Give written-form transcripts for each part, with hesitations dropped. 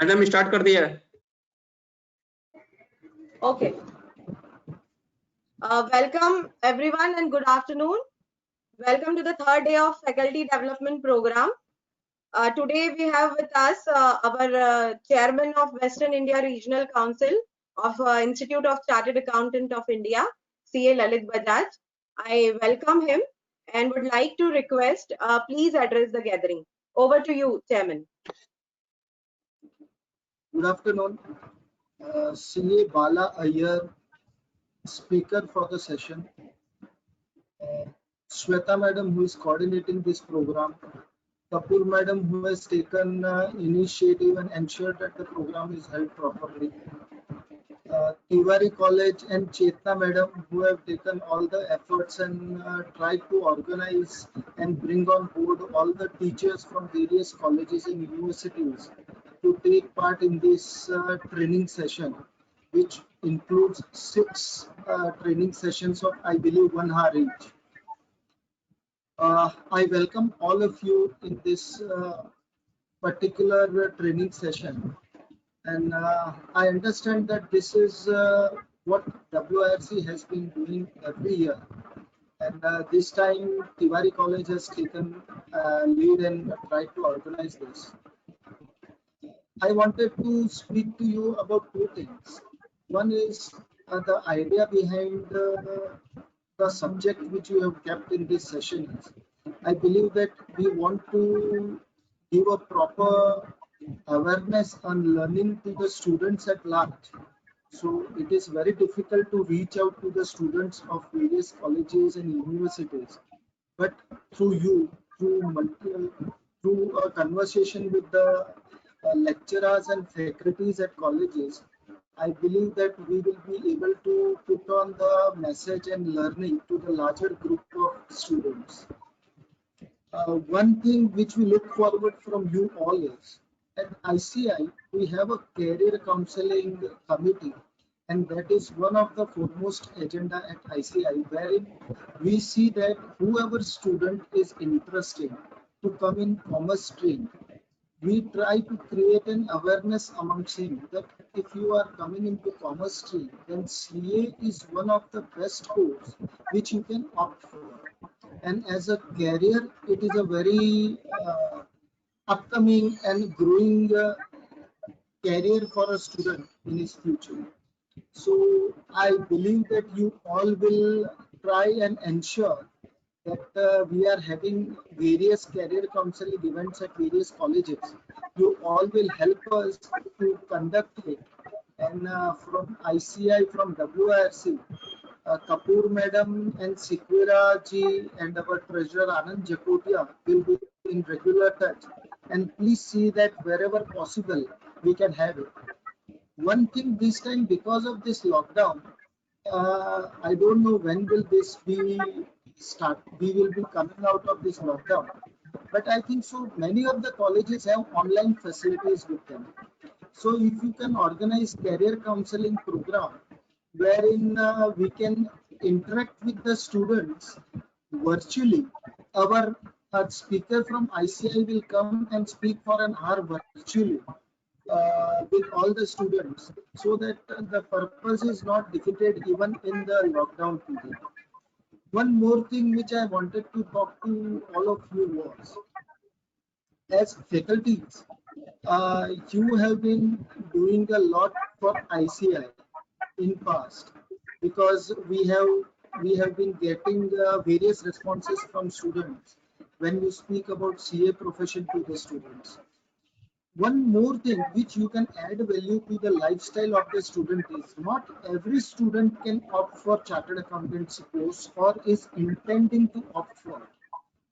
Madam start कर दिया है। Okay. Welcome everyone and good afternoon. Welcome to the third day of faculty development program. Today we have with us our chairman of Western India Regional Council of Institute of Chartered Accountant of India, CA Lalit Bajaj. I welcome him and would like to request please address the gathering. Over to you, chairman. Good afternoon. CA Bala Iyer, speaker for the session. Shweta madam, who is coordinating this program. Kapoor madam, who has taken initiative and ensured that the program is held properly. Tiwari College and Chetna madam, who have taken all the efforts and tried to organize and bring on board all the teachers from various colleges and universities to take part in this training session, which includes 6 training sessions of, I believe, 1 hour each. I welcome all of you in this particular training session. And I understand that this is what WIRC has been doing every year. And this time, Tiwari College has taken lead and tried to organize this. I wanted to speak to you about 2 things. One is the idea behind the subject which you have kept in this session. I believe that we want to give a proper awareness and learning to the students at large. So it is very difficult to reach out to the students of various colleges and universities. But through you, through a conversation with the lecturers and faculties at colleges, I believe that we will be able to put on the message and learning to the larger group of students. One thing which we look forward from you all is, at ICI, we have a career counseling committee, and that is one of the foremost agenda at ICI, wherein we see that whoever student is interested to come in commerce stream, we try to create an awareness amongst him that if you are coming into commerce stream, then CA is one of the best course which you can opt for. And as a career, it is a very upcoming and growing career for a student in his future. So I believe that you all will try and ensure that we are having various career counseling events at various colleges. You all will help us to conduct it. And from ICI, from WIRC, Kapoor madam and Sikwira ji and our treasurer Anand Jakotia will be in regular touch. And please see that wherever possible, we can have it. One thing this time, because of this lockdown, I don't know when will this be start. We will be coming out of this lockdown. But I think so many of the colleges have online facilities with them. So if you can organize career counseling program wherein we can interact with the students virtually. Our speaker from ICI will come and speak for an hour virtually with all the students, so that the purpose is not defeated even in the lockdown period. One more thing which I wanted to talk to all of you was, as faculties, you have been doing a lot for ICI in past, because we have been getting various responses from students when you speak about CA profession to the students. One more thing which you can add value to the lifestyle of the student is, not every student can opt for chartered accountancy course or is intending to opt for.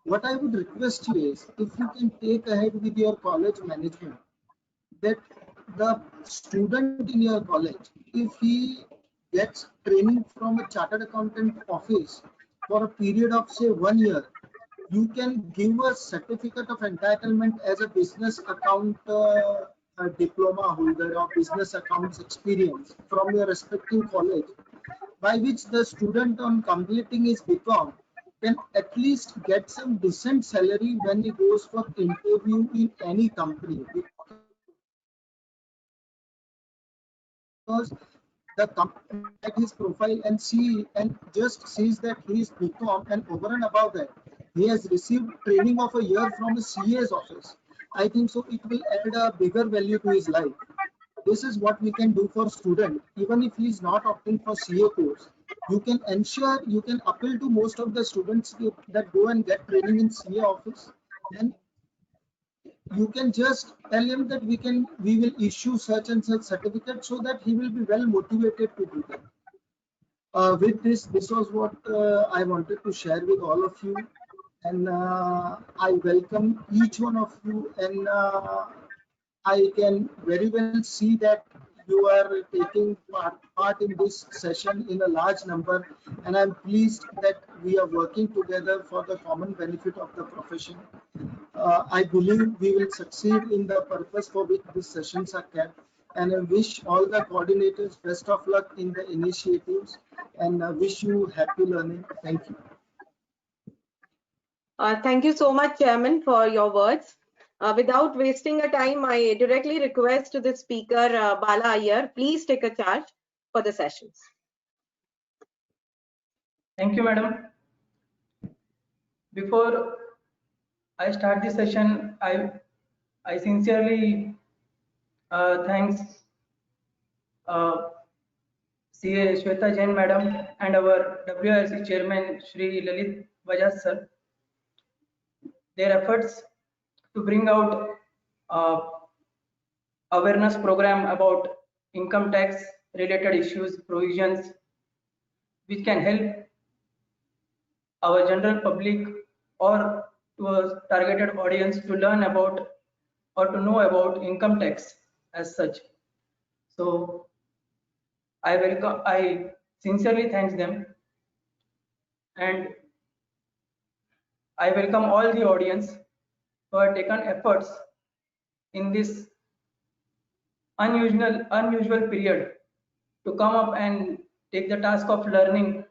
What I would request you is, if you can take ahead with your college management, that the student in your college, if he gets training from a chartered accountant office for a period of say 1 year, you can give a certificate of entitlement as a business account diploma holder or business accounts experience from your respective college, by which the student on completing his BCom can at least get some decent salary when he goes for interview in any company, because the company at his profile and see and just sees that he is BCom, and over and above that he has received training of a year from a CA's office. I think so it will add a bigger value to his life. This is what we can do for student. Even if he is not opting for CA course, you can ensure, you can appeal to most of the students that go and get training in CA office, and you can just tell him that we will issue such and such certificate, so that he will be well motivated to do that. With this was what I wanted to share with all of you, and I welcome each one of you, and I can very well see that you are taking part in this session in a large number, and I'm pleased that we are working together for the common benefit of the profession. I believe we will succeed in the purpose for which these sessions are kept, and I wish all the coordinators best of luck in the initiatives, and wish you happy learning. Thank you. Thank you so much, Chairman, for your words. Without wasting a time, I directly request to the speaker, Bala Iyer, please take a charge for the sessions. Thank you, madam. Before I start the session, I sincerely thanks CA Shweta Jain madam and our WRC chairman Shri Lalit Bajaj sir. Their efforts to bring out awareness program about income tax related issues, provisions, which can help our general public or to a targeted audience to learn about or to know about income tax as such. So I sincerely thank them, and I welcome all the audience who have taken efforts in this unusual period to come up and take the task of learning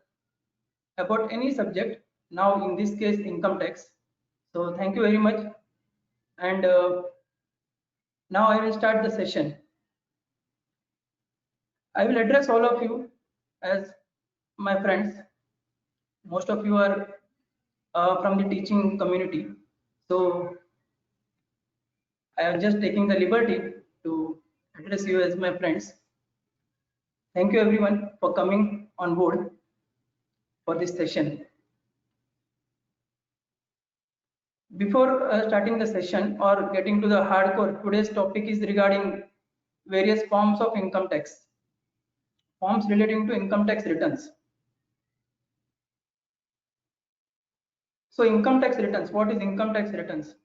about any subject, now in this case income tax. So thank you very much, and now I will start the session. I will address all of you as my friends. Most of you are from the teaching community, so I am just taking the liberty to address you as my friends. Thank you everyone for coming on board for this session. Before starting the session or getting to the hardcore, today's topic is regarding various forms of income tax, forms relating to income tax returns. So income tax returns, what is income tax returns?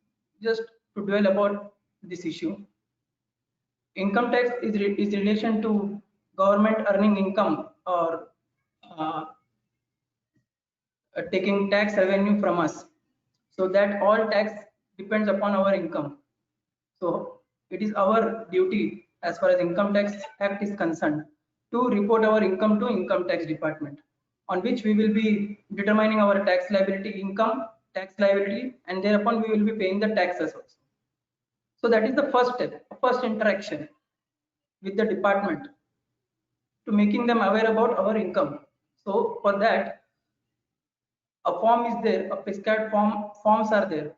Just to dwell about this issue. Income tax is relation to government earning income or taking tax revenue from us, so that all tax depends upon our income. So it is our duty as far as Income Tax Act is concerned to report our income to Income Tax Department, on which we will be determining our tax liability, income tax liability, and thereupon we will be paying the taxes also. So that is the first step, first interaction with the department, to making them aware about our income. So for that, a form is there, a prescribed forms are there,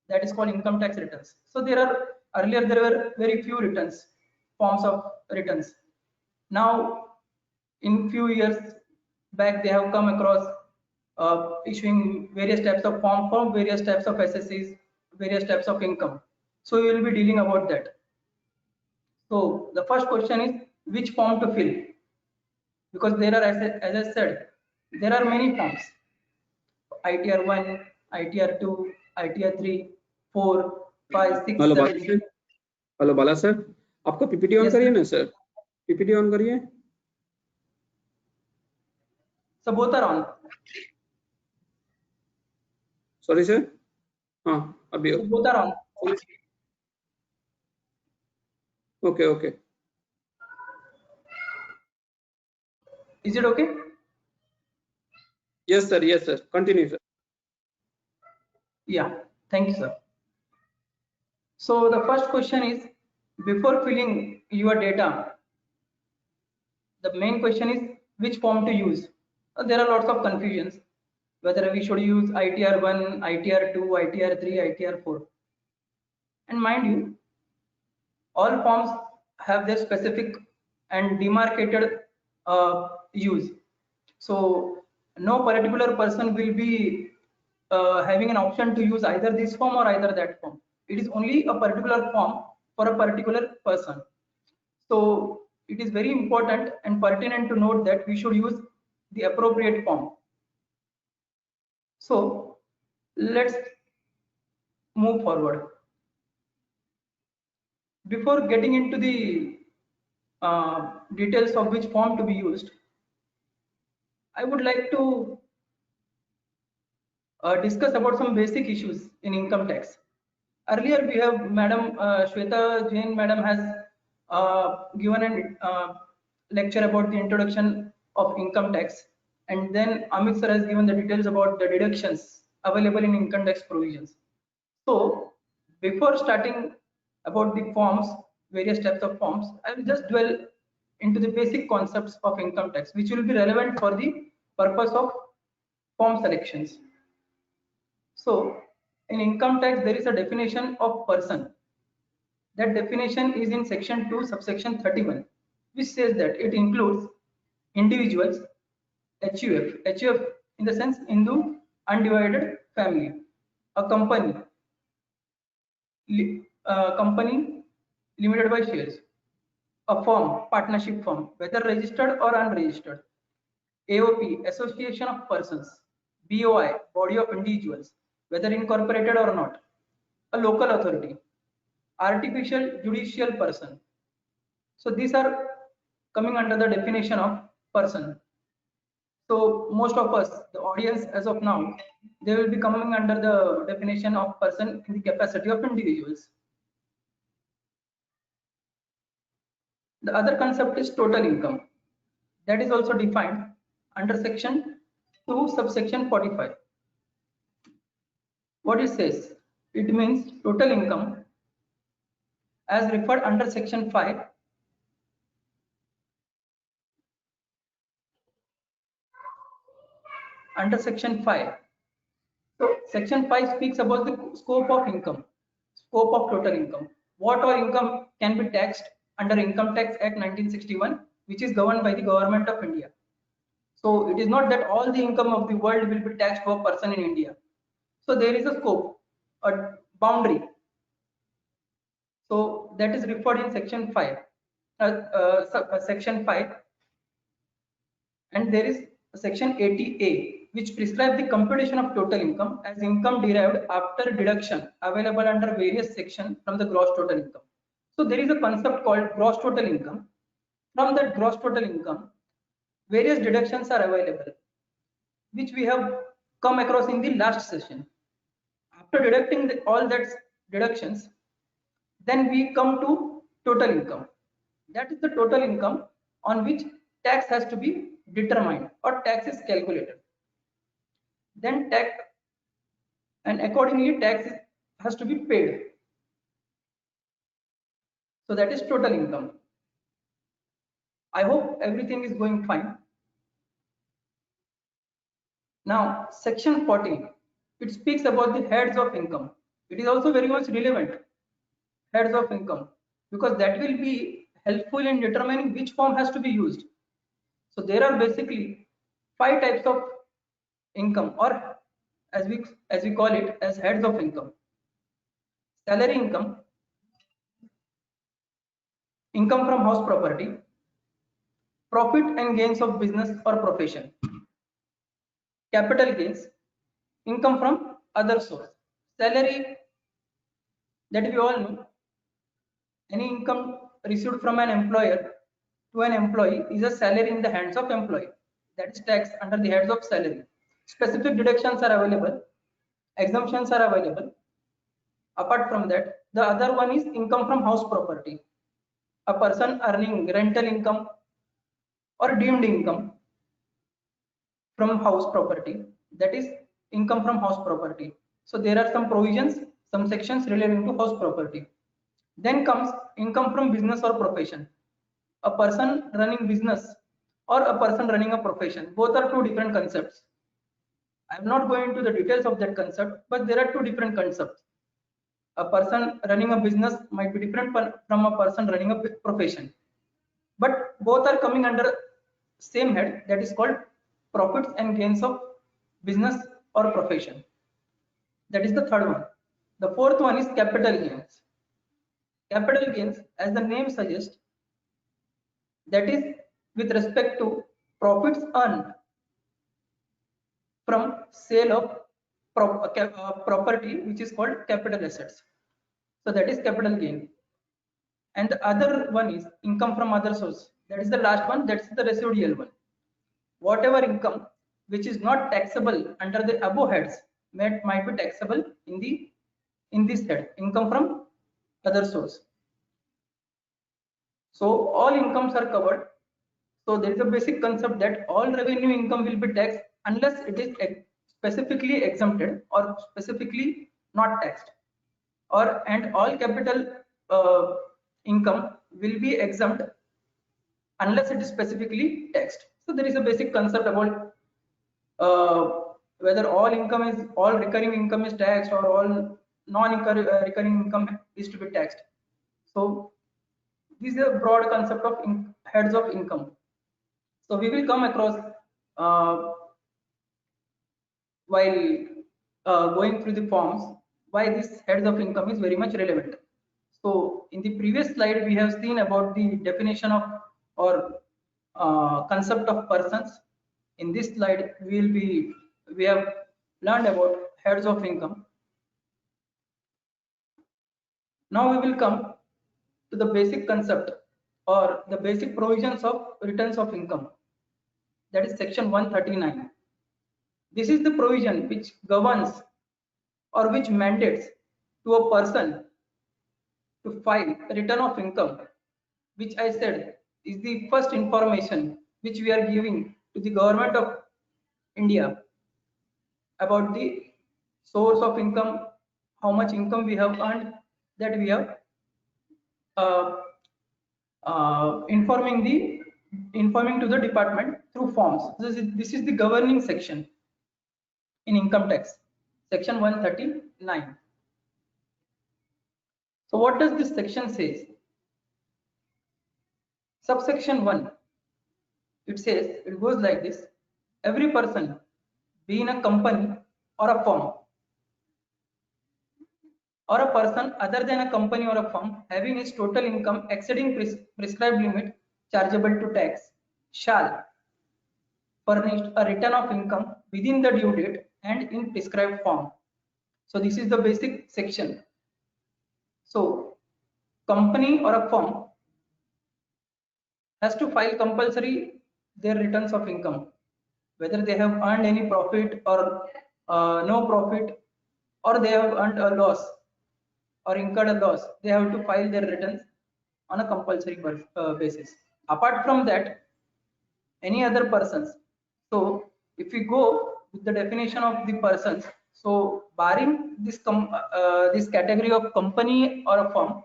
that is called income tax returns. So there are, earlier there were very few returns, forms of returns. Now in few years back they have come across issuing various types of form from various types of SSCs, various types of income. So we will be dealing about that. So the first question is which form to fill, because there are, as I said, there are many forms. ITR 1, ITR 2, ITR 3, 4, 5, 6, hello 7. Hello Bala sir, आपका PPT on करिए ना sir, PPT on करिए. So both are on. Sorry sir, हाँ अभी So both are on. Okay okay. Is it okay? Yes, sir. Yes, sir. Continue, sir. Yeah, thank you, sir. So the first question is, before filling your data, the main question is which form to use. There are lots of confusions whether we should use ITR1, ITR2, ITR3, ITR4. And mind you, all forms have their specific and demarcated use. So no particular person will be having an option to use either this form or either that form. It is only a particular form for a particular person. So it is very important and pertinent to note that we should use the appropriate form. So let's move forward. Before getting into the details of which form to be used, I would like to discuss about some basic issues in income tax. Earlier, we have Madam Shweta Jain, Madam has given a lecture about the introduction of income tax, and then Amit sir has given the details about the deductions available in income tax provisions. So, before starting about the forms, various types of forms, I will just dwell into the basic concepts of income tax, which will be relevant for the purpose of form selections. So, in income tax, there is a definition of person. That definition is in section 2, subsection 31, which says that it includes individuals, HUF in the sense Hindu undivided family, a company, company limited by shares, a firm, partnership firm, whether registered or unregistered, AOP, association of persons, BOI, body of individuals, whether incorporated or not, a local authority, artificial judicial person. So these are coming under the definition of person. So most of us, the audience as of now, they will be coming under the definition of person in the capacity of individuals. The other concept is total income. That is also defined under section 2, subsection 45. What it says? It means total income as referred under section 5 under section 5. So section 5 speaks about the scope of income, scope of total income. What all income can be taxed under Income Tax Act 1961, which is governed by the Government of India. So it is not that all the income of the world will be taxed per person in India. So there is a scope, a boundary. So that is referred in section 5, section 5, and there is section 80A, which prescribes the computation of total income as income derived after deduction available under various sections from the gross total income. So there is a concept called gross total income. From that gross total income, various deductions are available, which we have come across in the last session. After deducting all that deductions, then we come to total income. That is the total income on which tax has to be determined or tax is calculated. Then tax, and accordingly tax has to be paid. So that is total income. I hope everything is going fine. Now section 14, it speaks about the heads of income. It is also very much relevant, heads of income, because that will be helpful in determining which form has to be used. So there are basically 5 types of income, or as we call it as heads of income: salary income, income from house property, profit and gains of business or profession, capital gains, income from other source. Salary, that we all know, any income received from an employer to an employee is a salary in the hands of employee. That is taxed under the heads of salary. Specific deductions are available, exemptions are available. Apart from that, the other one is income from house property. A person earning rental income or deemed income from house property, that is income from house property. So there are some provisions, some sections relating to house property. Then comes income from business or profession. A person running business or a person running a profession, both are two different concepts. I'm not going into the details of that concept, but there are two different concepts. A person running a business might be different from a person running a profession, but both are coming under same head, that is called profits and gains of business or profession. That is the third one. The fourth one is capital gains. Capital gains, as the name suggests, that is with respect to profits earned from sale of property, which is called capital assets. So that is capital gain. And the other one is income from other source. That is the last one. That's the residual one. Whatever income which is not taxable under the above heads might be taxable in this head, income from other source. So all incomes are covered. So there is a basic concept that all revenue income will be taxed unless it is specifically exempted or specifically not taxed, and all capital income will be exempt unless it is specifically taxed. So there is a basic concept about whether all recurring income is taxed or all non-recurring income is to be taxed. So this is a broad concept of heads of income. So we will come across while going through the forms why this heads of income is very much relevant. So in the previous slide we have seen about the definition of or concept of persons. In this slide we have learned about heads of income. Now we will come to the basic concept or the basic provisions of returns of income, that is section 139. This is the provision which governs or which mandates to a person to file a return of income, which I said is the first information which we are giving to the government of India about the source of income, how much income we have earned, that we have informing to the department through forms. This is the governing section in income tax, section 139. So what does this section say? Subsection 1, it goes like this: every person, be in a company or a firm, or a person other than a company or a firm, having its total income exceeding prescribed limit chargeable to tax, shall furnish a return of income within the due date and in prescribed form. So this is the basic section. So company or a firm has to file compulsory their returns of income, whether they have earned any profit or no profit, or they have earned a loss or incurred a loss, they have to file their returns on a compulsory basis. Apart from that, any other persons. So if we go with the definition of the persons, so barring this category of company or a firm,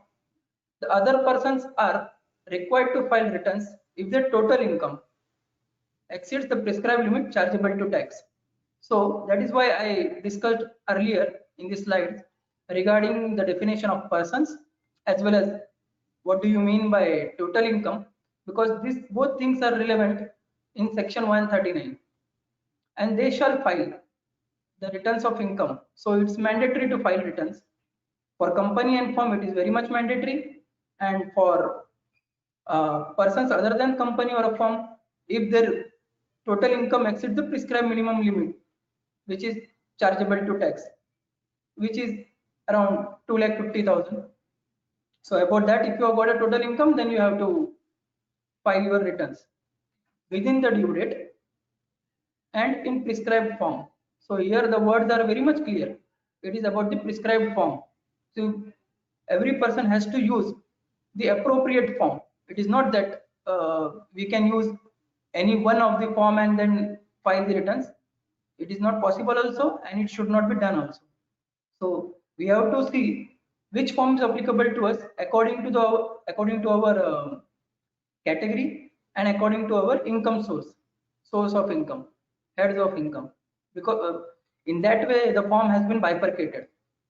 the other persons are required to file returns if their total income exceeds the prescribed limit chargeable to tax. So that is why I discussed earlier in this slide regarding the definition of persons as well as what do you mean by total income, because these both things are relevant in section 139, and they shall file the returns of income. So it's mandatory to file returns. For company and firm, it is very much mandatory, and for persons other than company or a firm, if their total income exceeds the prescribed minimum limit, which is chargeable to tax, which is around 2,50,000. So about that, if you have got a total income, then you have to file your returns within the due date and in prescribed form. So here the words are very much clear. It is about the prescribed form. So every person has to use the appropriate form. It is not that we can use any one of the form and then file the returns. It is not possible also, and it should not be done also. So we have to see which form is applicable to us according to our category and according to our income source of income, heads of income. Because in that way the form has been bifurcated,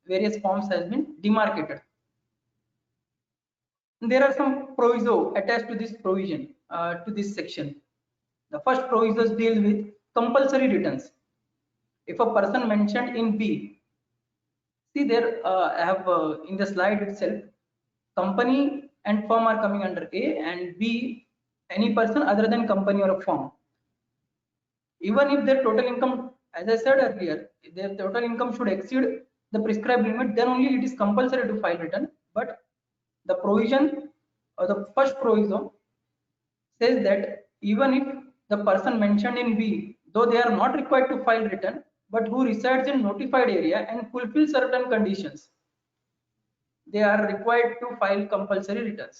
various forms has been demarcated. There are some proviso attached to this provision, to this section. The first provisos deal with compulsory returns. If a person mentioned in B, see there I have in the slide itself, company and firm are coming under A, and B, any person other than company or a firm. Even if their total income, as I said earlier, their total income should exceed the prescribed limit, then only it is compulsory to file return. But the provision or the first proviso says that even if the person mentioned in B, though they are not required to file return, but who resides in notified area and fulfill certain conditions, they are required to file compulsory returns.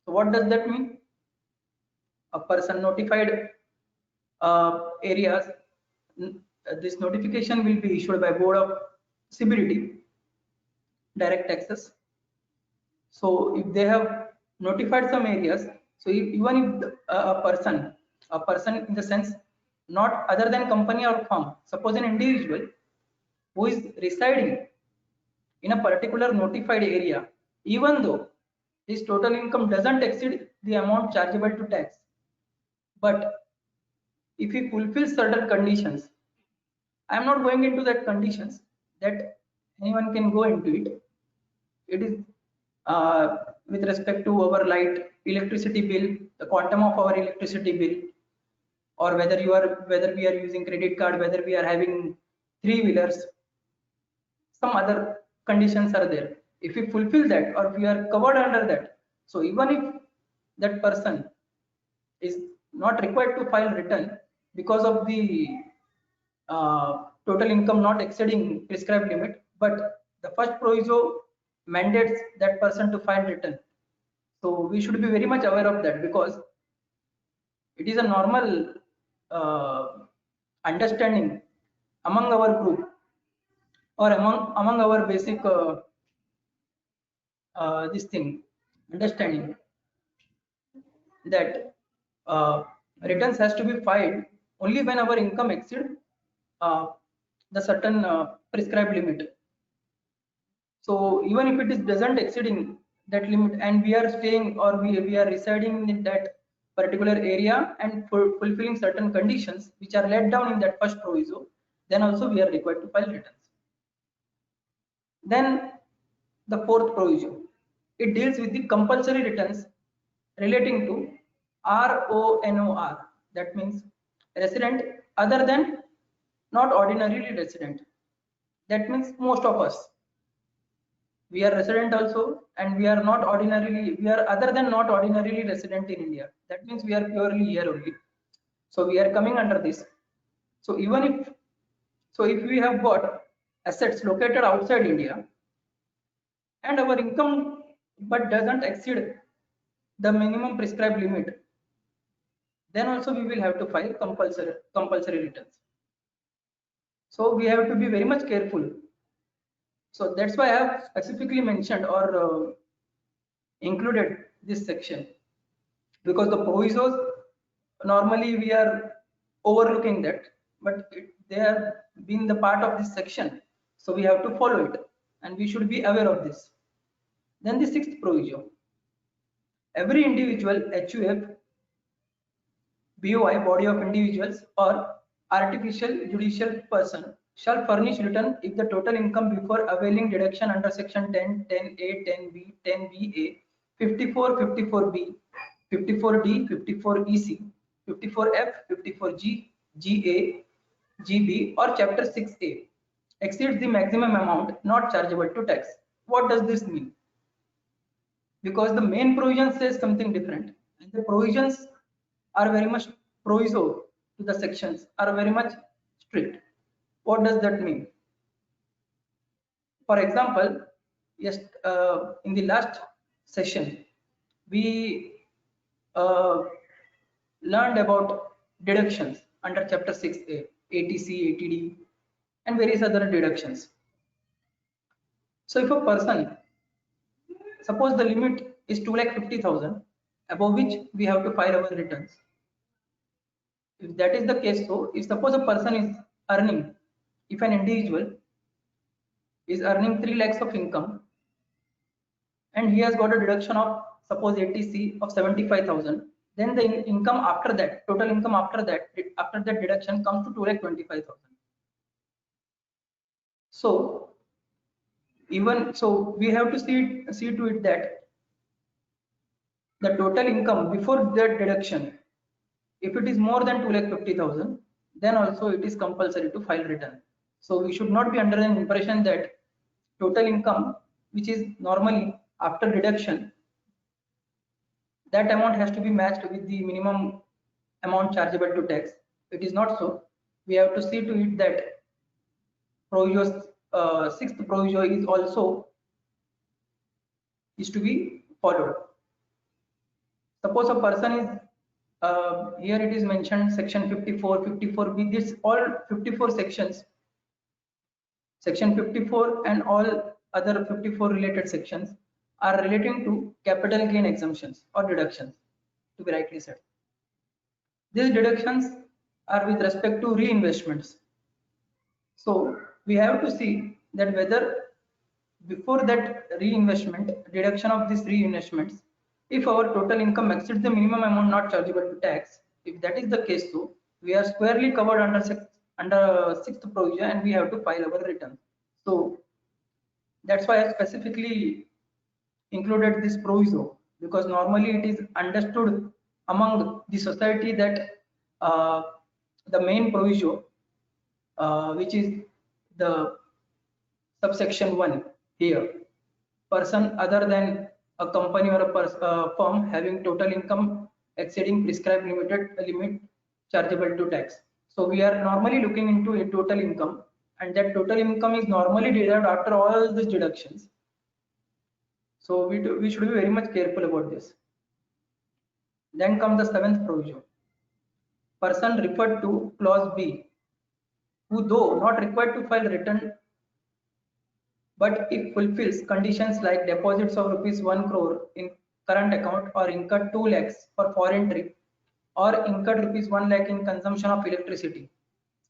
So what does that mean? A person notified areas, this notification will be issued by Board of CBDT, direct taxes. So if they have notified some areas, so even if a person in the sense not other than company or firm, suppose an individual who is residing in a particular notified area, even though his total income doesn't exceed the amount chargeable to tax, but if he fulfills certain conditions, I am not going into that conditions, that anyone can go into it. It is with respect to our light electricity bill, the quantum of our electricity bill, or whether we are using credit card, whether we are having 3-wheelers, some other conditions are there. If we fulfill that or we are covered under that, so even if that person is not required to file return because of the total income not exceeding prescribed limit, but the first proviso mandates that person to file return. So we should be very much aware of that, because it is a normal understanding among our group or among our basic this thing understanding that returns has to be filed only when our income exceeds the certain prescribed limit. So even if it is doesn't exceeding that limit and we are staying or we are residing in that particular area and fulfilling certain conditions which are laid down in that first proviso, then also we are required to file returns. Then the fourth proviso, it deals with the compulsory returns relating to RONOR, that means resident other than not ordinarily resident. That means most of us, we are resident also, and we are other than not ordinarily resident in India. That means we are purely here only. So we are coming under this. So even if we have got assets located outside India and our income but doesn't exceed the minimum prescribed limit, then also we will have to file compulsory returns. So we have to be very much careful. So that's why I have specifically mentioned or included this section, because the provisos normally we are overlooking that, but they have been the part of this section, so we have to follow it and we should be aware of this. Then the sixth proviso, every individual HUF, BOI, body of individuals, or artificial judicial person shall furnish return if the total income before availing deduction under section 10, 10A, 10B, 10BA, 54, 54B, 54D, 54EC, 54F, 54G, GA, GB, or chapter 6A exceeds the maximum amount not chargeable to tax. What does this mean? Because the main provision says something different, and the provisions are very much proviso to the sections are very much strict. What does that mean? For example, yes, in the last session we learned about deductions, under chapter 6A, ATC, ATD, and various other deductions. So if a person, suppose the limit is 2,50,000, above which we have to file our returns. If that is the case, so if suppose a person is earning, if an individual is earning 3 lakhs of income and he has got a deduction of suppose ATC of 75,000, then the income after that, total income after that deduction comes to 2,25,000. So even so, we have to see to it that the total income before that deduction, if it is more than 2,50,000, then also it is compulsory to file return. So we should not be under an impression that total income, which is normally after deduction, that amount has to be matched with the minimum amount chargeable to tax. It is not so. We have to see to it that proviso, sixth proviso is also to be followed. Suppose a person is here it is mentioned section 54, 54B. This all 54 sections, section 54 and all other 54 related sections are relating to capital gain exemptions or deductions, to be rightly said. These deductions are with respect to reinvestments. So we have to see that whether before that reinvestment, deduction of these reinvestments, if our total income exceeds the minimum amount not chargeable to tax, if that is the case, so we are squarely covered under sixth provision and we have to file our return. So that's why I specifically included this proviso, because normally it is understood among the society that the main proviso, which is the subsection 1 here, person other than a company or a firm having total income exceeding prescribed limit chargeable to tax. So we are normally looking into a total income, and that total income is normally derived after all these deductions. So we should be very much careful about this. Then comes the seventh provision. Person referred to clause B, who though not required to file return, but if fulfills conditions like deposits of ₹1 crore in current account or incurred 2 lakhs for foreign trip or incurred ₹1 lakh in consumption of electricity.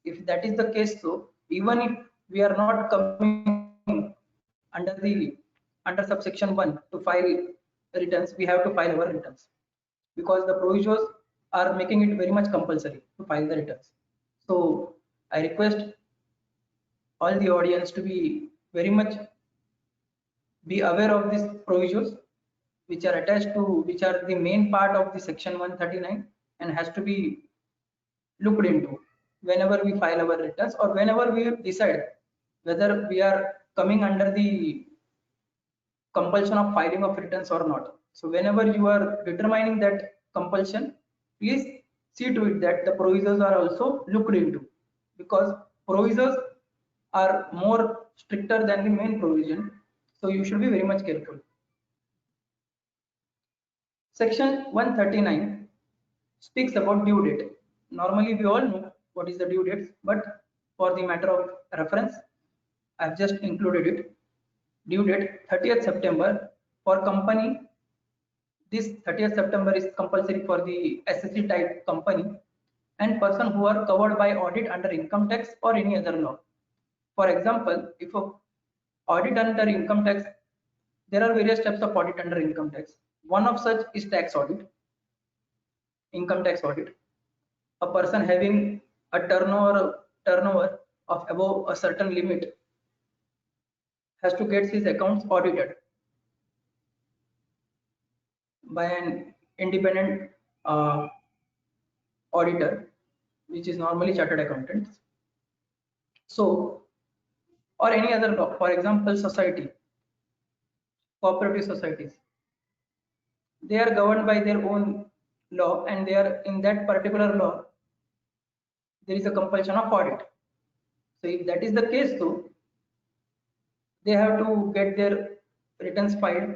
If that is the case, so even if we are not coming under subsection 1 to file returns, we have to file our returns, because the provisos are making it very much compulsory to file the returns. So I request all the audience to be very much be aware of these provisions, which are attached to, which are the main part of the section 139 and has to be looked into whenever we file our returns or whenever we decide whether we are coming under the compulsion of filing of returns or not. So whenever you are determining that compulsion, please see to it that the provisos are also looked into, because provisos are more stricter than the main provision. So you should be very much careful. Section 139 speaks about due date. Normally we all know what is the due date, but for the matter of reference, I have just included it. Due date 30th September for company. This 30th September is compulsory for the SSC type company and person who are covered by audit under income tax or any other law. For example, if a audit under income tax, there are various types of audit under income tax. One of such is tax audit, income tax audit. A person having a turnover of above a certain limit has to get his accounts audited by an independent auditor, which is normally chartered accountants. So, or any other law, for example, society, cooperative societies, they are governed by their own law, and they are in that particular law, there is a compulsion of audit. So if that is the case, though, they have to get their returns filed.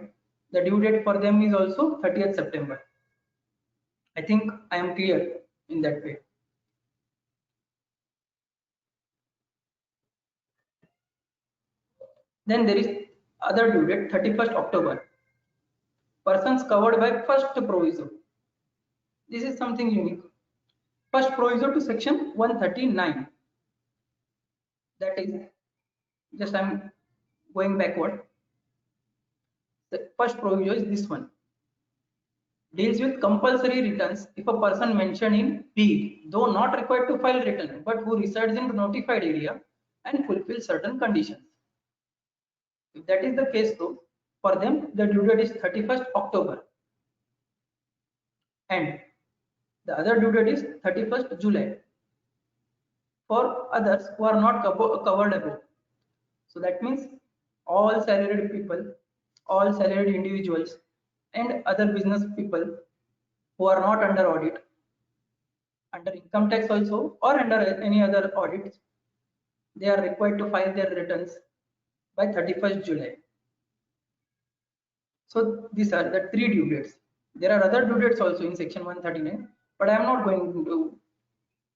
The due date for them is also 30th September. I think I am clear in that way. Then there is other due date 31st October. Persons covered by first proviso. This is something unique. First proviso to section 139. That is, just I'm going backward. The first proviso is this one. Deals with compulsory returns if a person mentioned in B, though not required to file return, but who resides in the notified area and fulfills certain conditions. If that is the case, though, for them the due date is 31st October, and the other due date is 31st July. For others who are not covered above, so that means all salaried people, all salaried individuals, and other business people who are not under audit, under income tax also or under any other audits, they are required to file their returns by 31st July. So these are the 3 due dates. There are other due dates also in section 139, but I am not going into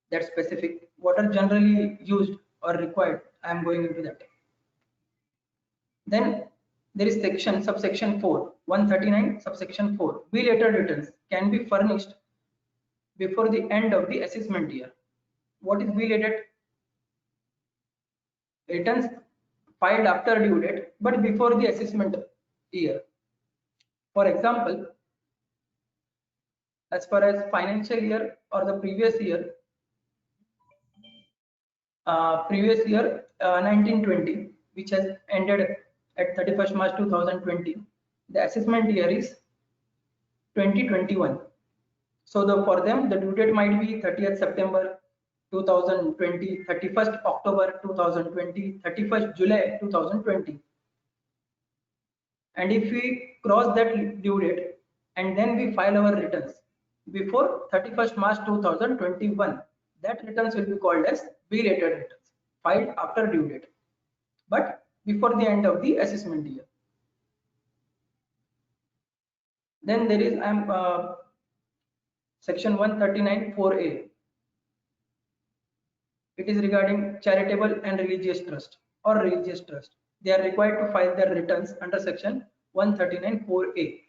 that specific. What are generally used or required, I am going into that. Then there is subsection 4, 139 subsection 4. Belated returns can be furnished before the end of the assessment year. What is belated? Returns filed after due date but before the assessment year. For example, as far as financial year or the previous year 1920, which has ended at 31st March 2020, the assessment year is 2021. So for them the due date might be 30th September 2020, 31st October 2020, 31st July 2020. And if we cross that due date and then we file our returns before 31st March 2021, that returns will be called as belated returns, filed after due date, but before the end of the assessment year. Then there is section 139 4A. It is regarding charitable and religious trust or religious trust. They are required to file their returns under section 139 4A.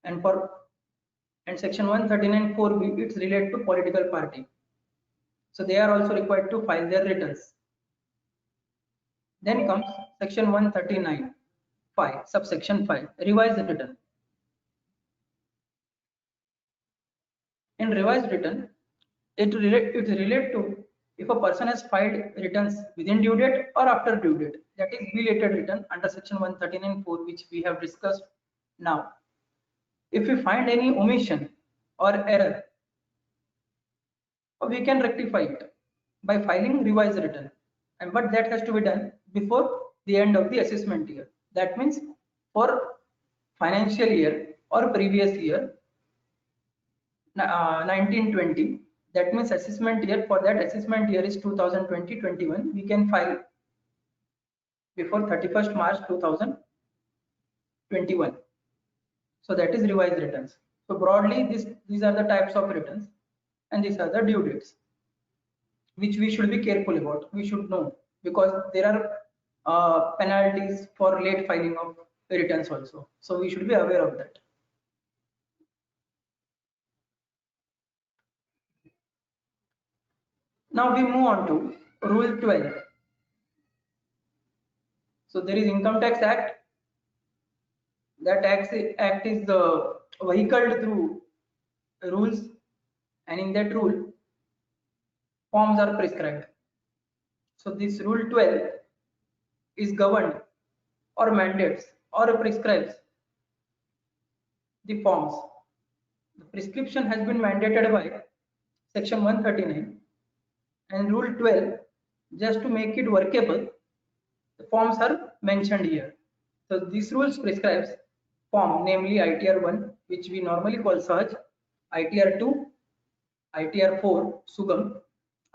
And section 139 4B, it's related to political party. So they are also required to file their returns. Then comes section 139 5, subsection 5, revised return. In revised return, it relates to if a person has filed returns within due date or after due date. That is belated return under section 139 4, which we have discussed now. If we find any omission or error, we can rectify it by filing revised return, but that has to be done before the end of the assessment year. That means for financial year or previous year 1920, that means assessment year, for that assessment year is 2020-21, we can file before 31st March 2021. So that is revised returns. So broadly these are the types of returns and these are the due dates, which we should be careful about. We should know, because there are penalties for late filing of returns also. So we should be aware of that. Now we move on to Rule 12. So there is Income Tax Act. That act is vehicled through rules, and in that rule forms are prescribed. So this Rule 12 is governed or mandates or prescribes the forms. The prescription has been mandated by section 139, and Rule 12, just to make it workable, the forms are mentioned here. So these rules prescribes form, namely ITR 1, which we normally call Sahaj, ITR 2, ITR 4, Sugam,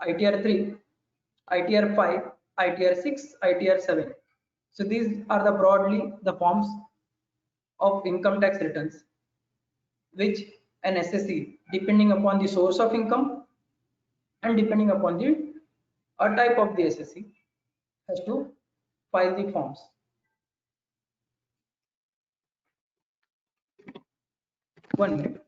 ITR 3, ITR 5, ITR 6, ITR 7. So these are the broadly the forms of income tax returns, which an assessee, depending upon the source of income and depending upon the type of the assessee, has to file the forms. One minute.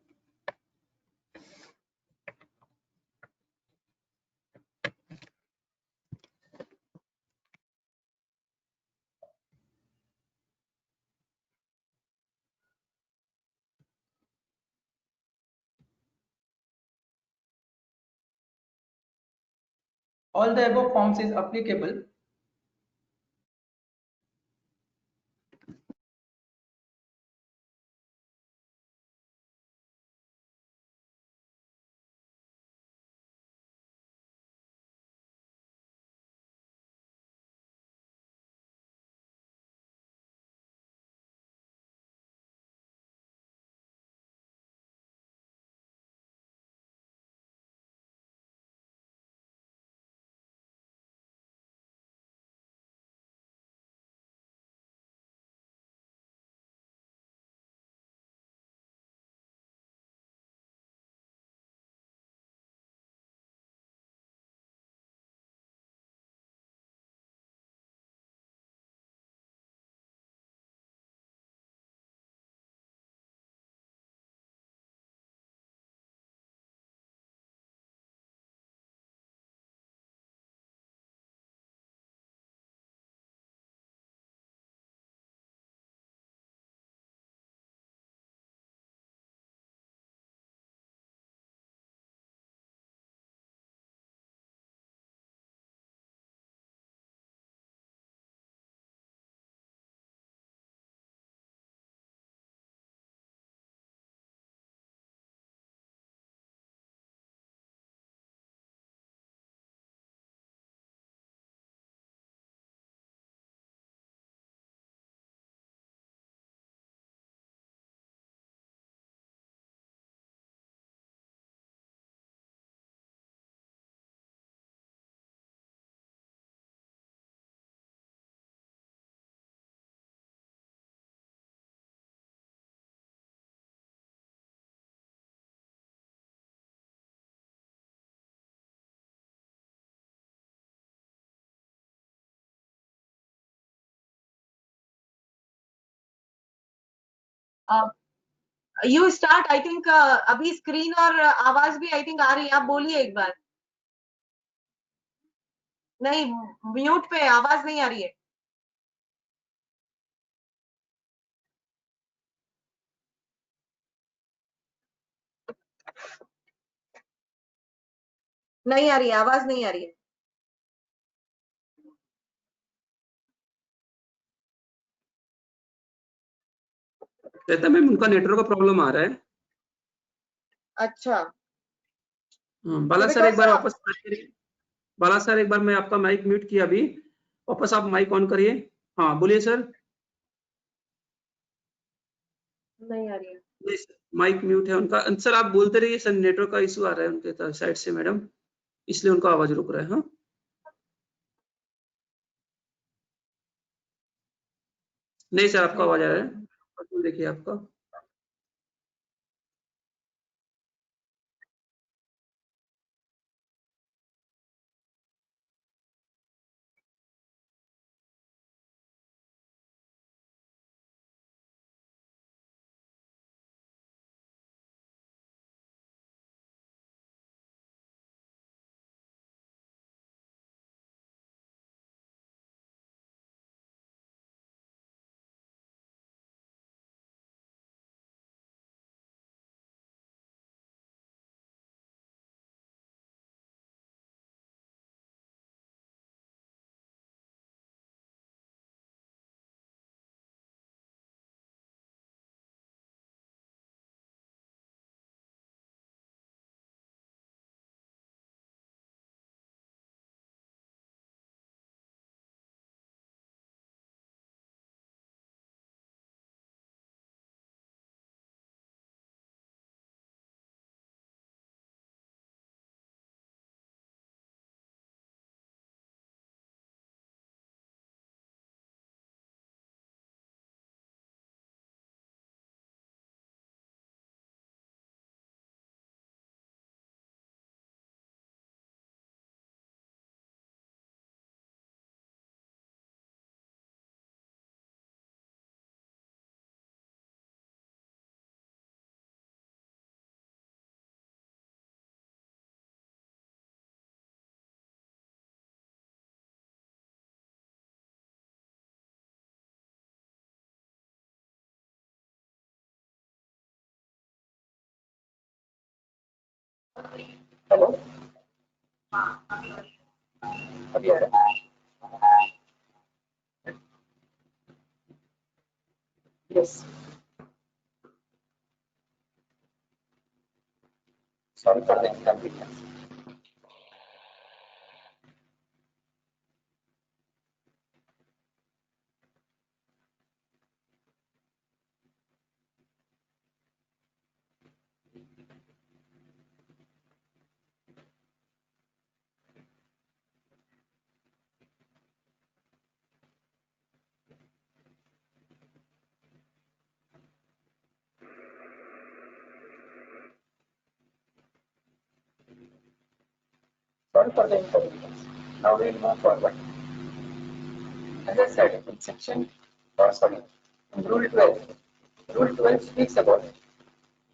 All the above forms is applicable. You start I think अभी screen और आवाज भी I think आ रही है, आप बोलिए एक बार। नहीं, म्यूट पे आवाज नहीं आ रही है। नहीं आ रही है, आवाज नहीं आ रही है। श्वेता मैम, उनका नेटवर्क का प्रॉब्लम आ रहा है। अच्छा, बाला सर because, एक बार वापस बाला सर एक बार मैं आपका माइक म्यूट किया अभी, वापस आप माइक ऑन करिए। हाँ बोलिए सर। नहीं आ रही है। माइक म्यूट है उनका। सर आप बोलते रहिए सर, नेटवर्क का इशू आ रहा है उनके साइड से मैडम, इसलिए उनका आवाज रुक रहा है। हाँ नहीं सर, आपका आवाज आ रहा है, देखिए आपका। हेलो, अभी आ रहा है? Yes, sorry for the inconvenience. Sorry for the inconvenience. Now we will move forward. As I said, in section, in Rule 12 speaks about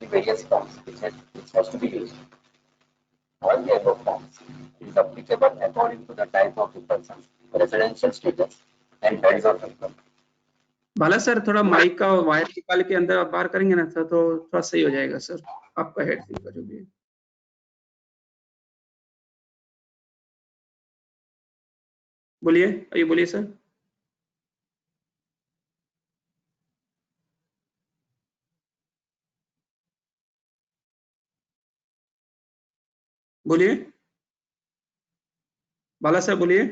the various forms which has to be used. All the above forms is applicable according to the type of the person's residential status and heads of income. Bala sir थोड़ा mic का wire निकाल के अंदर बाहर करेंगे ना sir तो थोड़ा सही हो जाएगा सर, आपका हेडफोन का जो भी है. बोलिए, अभी बोलिए सर. बोलिए बाला सर, बोलिए.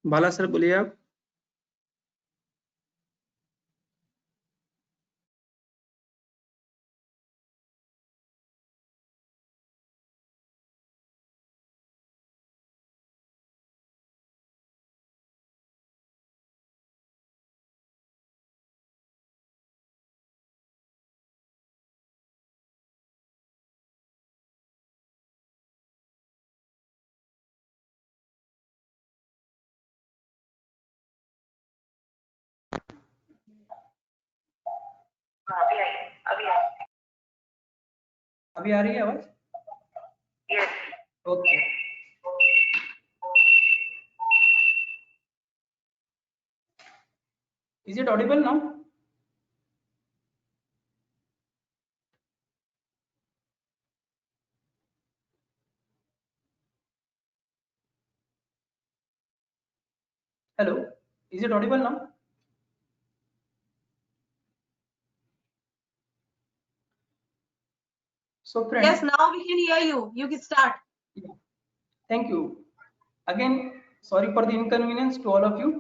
बाला सर बोलिए आप. अभी आ रही है आवाज? Yes. Okay. Is it audible now? Hello, is it audible now? So friends, Yes, now we can hear you. You can start. yeah. Thank you. Again, sorry for the inconvenience to all of you.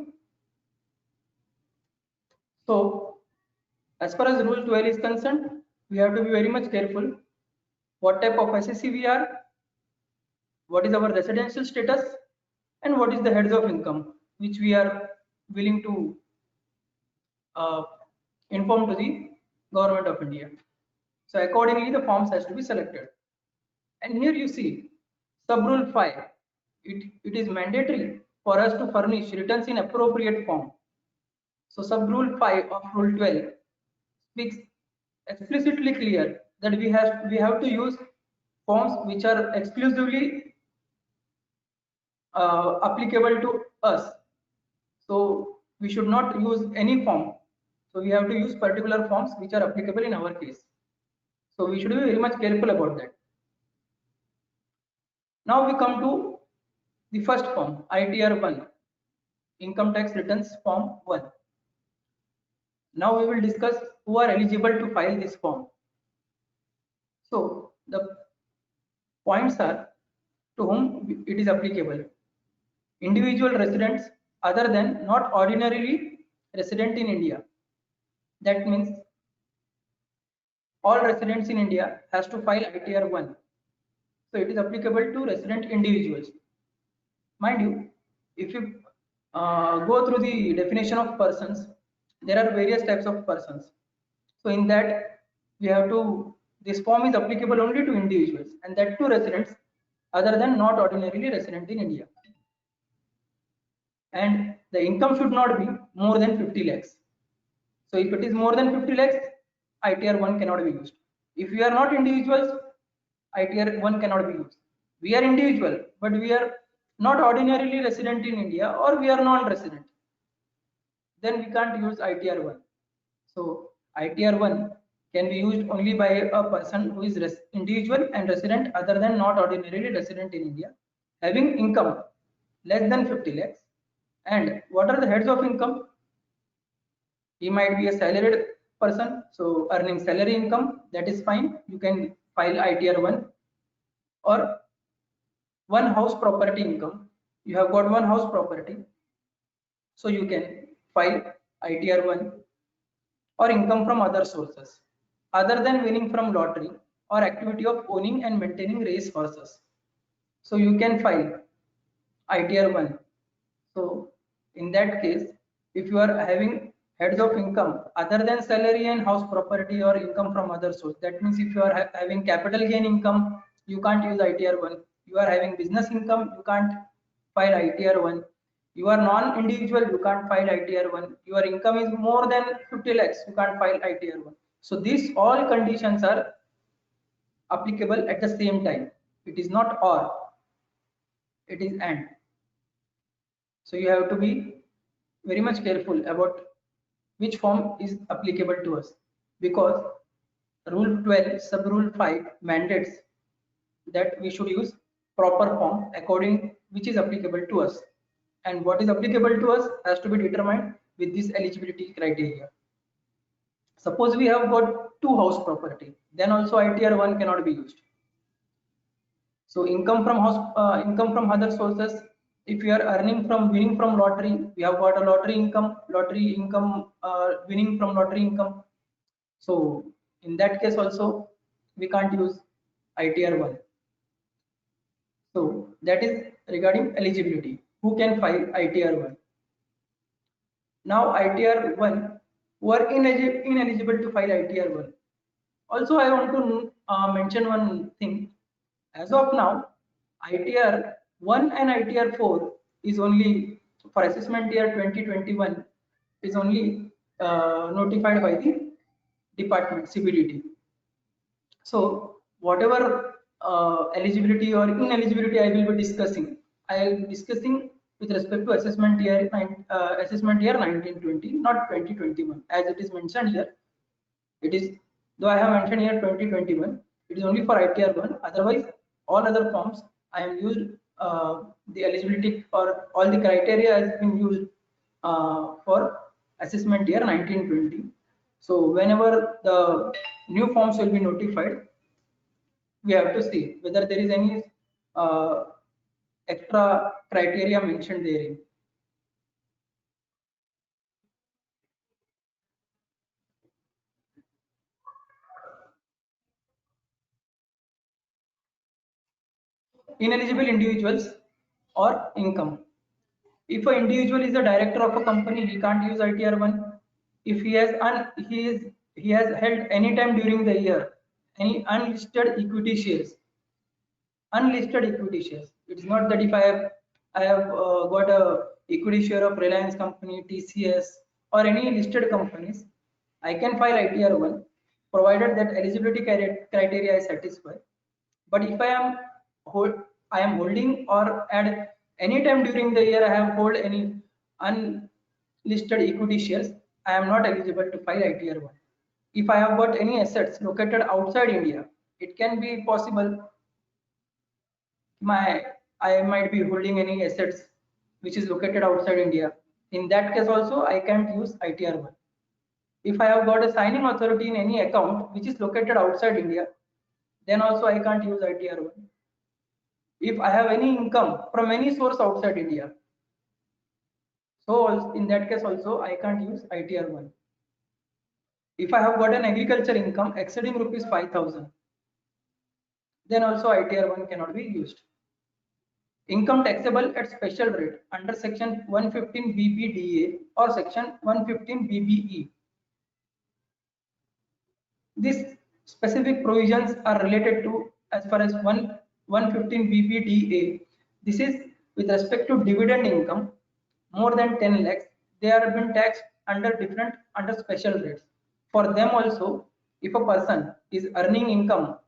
So as far as Rule 12 is concerned, we have to be very much careful what type of SSC we are, what is our residential status, and what is the heads of income which we are willing to inform to the government of India. So accordingly, the forms has to be selected. And here you see sub-rule 5. It is mandatory for us to furnish returns in appropriate form. So sub-rule 5 of Rule 12 speaks explicitly clear that we have to use forms which are exclusively applicable to us. So we should not use any form. So we have to use particular forms which are applicable in our case. So we should be very much careful about that. Now we come to the first form, ITR 1, Income Tax Returns Form 1. Now we will discuss who are eligible to file this form. So the points are to whom it is applicable. Individual residents other than not ordinarily resident in India. That means all residents in India has to file ITR 1. So it is applicable to resident individuals. Mind you, if you go through the definition of persons, there are various types of persons. So in that, we have to, this form is applicable only to individuals, and that to residents other than not ordinarily resident in India. And the income should not be more than 50 lakhs. So if it is more than 50 lakhs, ITR 1 cannot be used. If we are not individuals, ITR 1 cannot be used. We are individual, but we are not ordinarily resident in India, or we are non-resident. Then we can't use ITR 1. So ITR 1 can be used only by a person who is individual and resident other than not ordinarily resident in India, having income less than 50 lakhs. And what are the heads of income? He might be a salaried person, so earning salary income, that is fine. You can file ITR 1. Or one house property income. You have got one house property, so you can file ITR 1. Or income from other sources other than winning from lottery or activity of owning and maintaining race horses. So you can file ITR 1. So in that case, if you are having heads of income other than salary and house property or income from other source, that means if you are having capital gain income, you can't use ITR 1. You are having business income, you can't file ITR 1. You are non-individual, you can't file ITR 1. Your income is more than 50 lakhs, you can't file ITR 1. So these all conditions are applicable at the same time. It is not or, it is and. So you have to be very much careful about which form is applicable to us, because Rule 12 sub Rule 5 mandates that we should use proper form according which is applicable to us, and what is applicable to us has to be determined with this eligibility criteria. Suppose we have got two house property, then also ITR 1 cannot be used. So income from house, income from other sources. If you are earning from winning from lottery, we have got a lottery income, winning from lottery income. So in that case also we can't use ITR 1. So that is regarding eligibility. Who can file ITR 1? Now ITR 1 who are ineligible to file ITR 1. Also I want to mention one thing. As of now, ITR 1 and ITR 4 is only for assessment year 2021 is only notified by the department CBDT. So whatever eligibility or ineligibility I will be discussing, I will be discussing with respect to assessment year 1920, not 2021, as it is mentioned here. It is, though I have mentioned here 2021, it is only for ITR 1. Otherwise, all other forms I have used the eligibility or all the criteria has been used for assessment year 1920. So whenever the new forms will be notified, we have to see whether there is any extra criteria mentioned therein. Ineligible individuals or income. If an individual is a director of a company, he can't use ITR 1. If he has held any time during the year any unlisted equity shares. Unlisted equity shares. It is not that if I have got a equity share of Reliance company, TCS, or any listed companies, I can file ITR 1 provided that eligibility criteria is satisfied. But if I am holding or at any time during the year I have hold any unlisted equity shares, I am not eligible to file ITR 1. If I have got any assets located outside India, it can be possible I might be holding any assets which is located outside India. In that case also I can't use ITR 1. If I have got a signing authority in any account which is located outside India, then also I can't use ITR 1. If I have any income from any source outside India, so in that case also I can't use ITR 1. If I have got an agriculture income exceeding rupees 5,000, then also ITR 1 cannot be used. Income taxable at special rate under section 115 BBDA or section 115 BBE. These specific provisions are related to as far as 115 BBDA. This is with respect to dividend income more than 10 lakhs. They are been taxed under special rates. For them also, if a person is earning income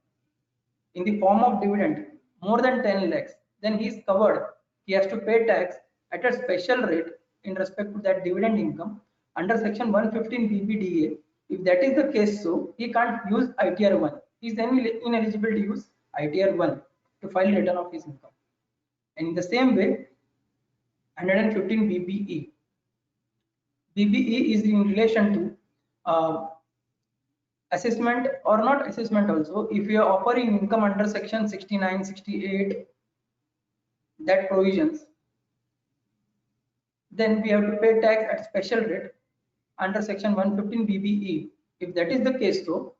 in the form of dividend more than 10 lakhs, then he is covered. He has to pay tax at a special rate in respect to that dividend income under section 115 BBDA If that is the case, so he can't use ITR 1. He is then ineligible to use ITR 1 to file return of his income. And in the same way, 115 BBE. BBE is in relation to assessment or not assessment also. If you are offering income under section 69, 68, that provisions, then we have to pay tax at special rate under section 115 BBE. If that is the case though,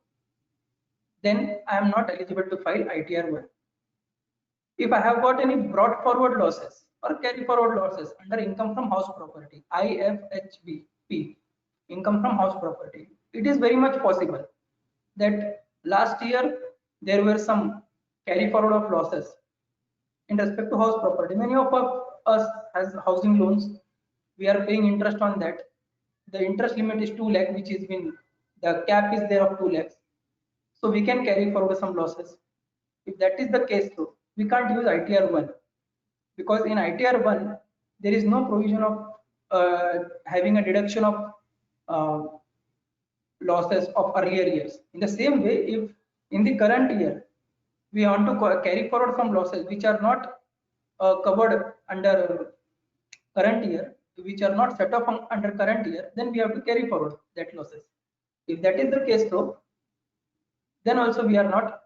then I am not eligible to file ITR 1. If I have got any brought forward losses or carry forward losses under income from house property, IFHBP, income from house property, it is very much possible that last year there were some carry forward of losses in respect to house property. Many of us has housing loans. We are paying interest on that. The interest limit is 2 lakh, which is been, the cap is there of 2 lakhs. So we can carry forward some losses. If that is the case though, we can't use ITR 1, because in ITR 1 there is no provision of having a deduction of losses of earlier years. In the same way, if in the current year we want to carry forward some losses which are not covered under current year, which are not set off under current year, then we have to carry forward that losses. If that is the case though, then also we are not